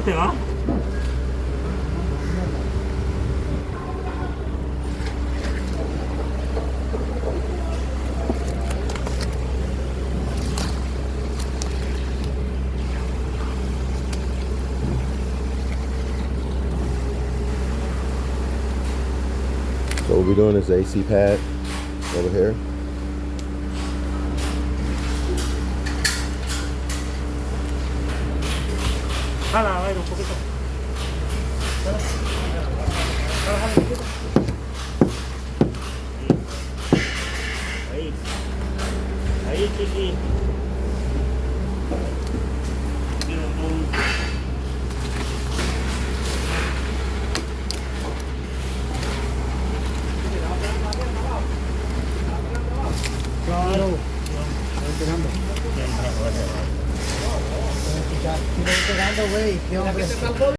¿viste, no? So what we're doing is the AC pad over here. Jala, aire un poquito. Jala, un poquito. Ahí. Ahí, chiqui. Claro. Estoy esperando. Estoy esperando, güey. ¿Qué hombre?